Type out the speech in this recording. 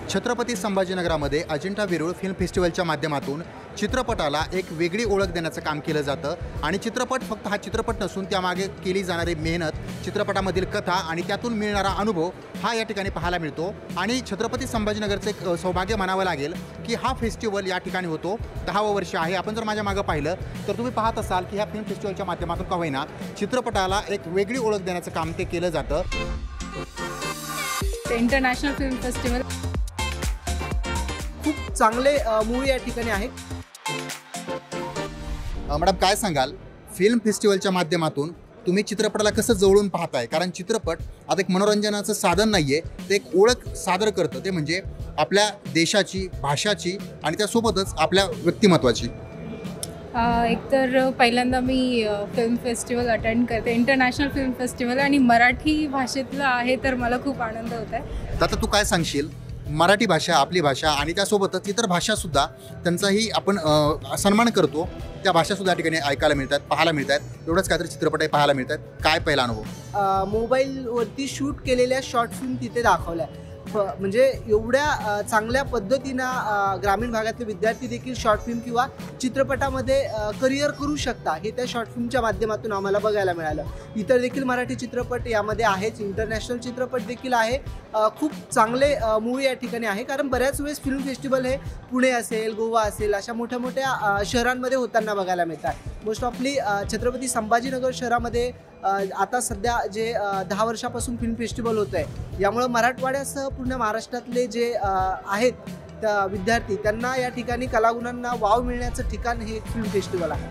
Chhatrapati संभाजीनगरामध्ये Ajanta Verul film फेस्टिवलच्या माध्यमातून चित्रपटाला एक वेगळी ओळख देण्याचं काम केलं जातं आणि चित्रपट फक्त हा चित्रपट नसून त्यामागे केली जाणारी मेहनत, चित्रपटामधील कथा आणि त्यातून मिळणारा अनुभव हा या ठिकाणी पाहायला मिळतो। आणि छत्रपती संभाजीनगरचं एक सौभाग्य मानावं लागेल की हा फेस्टिवल या ठिकाणी होतो 10वं वर्ष आहे। आपण जर माझ्या मागं पाहिलं तर तुम्ही पाहत असाल की ह्या फिल्म फेस्टिवलच्या माध्यमातून का होईना चित्रपटाला एक वेगळी ओळख देण्याचं काम ते केलं जातं। इंटरनॅशनल फिल्म फेस्टिवल खूप चांगले मूवी या ठिकाणी आहेत। मॅडम काय सांगाल, फिल्म फेस्टिवलच्या माध्यमातून तुम्ही चित्रपटाला कसं जवळून पाहताय? कारण चित्रपट आता एक मनोरंजनाचं साधन नाही आहे, ते एक ओळख सादर करतं, ते म्हणजे आपल्या देशाची, भाषाची आणि त्यासोबतच आपल्या व्यक्तिमत्वाची। एकतर पहिल्यांदा मी फिल्म फेस्टिवल अटेंड करते, इंटरनॅशनल फिल्म फेस्टिवल, आणि मराठी भाषेतलं आहे तर मला खूप आनंद होत आहे। आता तू काय सांगशील, मराठी भाषा आपली भाषा आणि त्यासोबतच इतर भाषासुद्धा त्यांचाही आपण सन्मान करतो, त्या भाषासुद्धा या ठिकाणी ऐकायला मिळतात, पाहायला मिळतात, एवढंच काहीतरी चित्रपटही पाहायला मिळतात, काय पहिला अनुभव? मोबाईलवरती शूट केलेल्या शॉर्ट फिल्म तिथे दाखवल्या, म्हणजे एवढ्या चांगल्या पद्धतीनं ग्रामीण भागातले विद्यार्थी देखील शॉर्ट फिल्म किंवा चित्रपटामध्ये करिअर करू शकता, हे त्या शॉर्ट फिल्मच्या माध्यमातून आम्हाला बघायला मिळालं। इतर देखील मराठी चित्रपट यामध्ये आहेच, इंटरनॅशनल चित्रपट देखील आहे। खूप चांगले मूवी या ठिकाणी आहे, कारण बऱ्याच वेळेस फिल्म फेस्टिवल हे पुणे असेल, गोवा असेल, अशा मोठ्या मोठ्या शहरांमध्ये होताना बघायला मिळतात। मोस्ट ऑफली छत्रपती संभाजीनगर शहरामध्ये आता सध्या जे 10 वर्षापासून फिल्म फेस्टिवल होतं आहे, यामुळं मराठवाड्यासह पूर्ण महाराष्ट्रातले जे आहेत विद्यार्थी, त्यांना या ठिकाणी कलागुणांना वाव मिळण्याचं ठिकाण हे फिल्म फेस्टिवल आहे।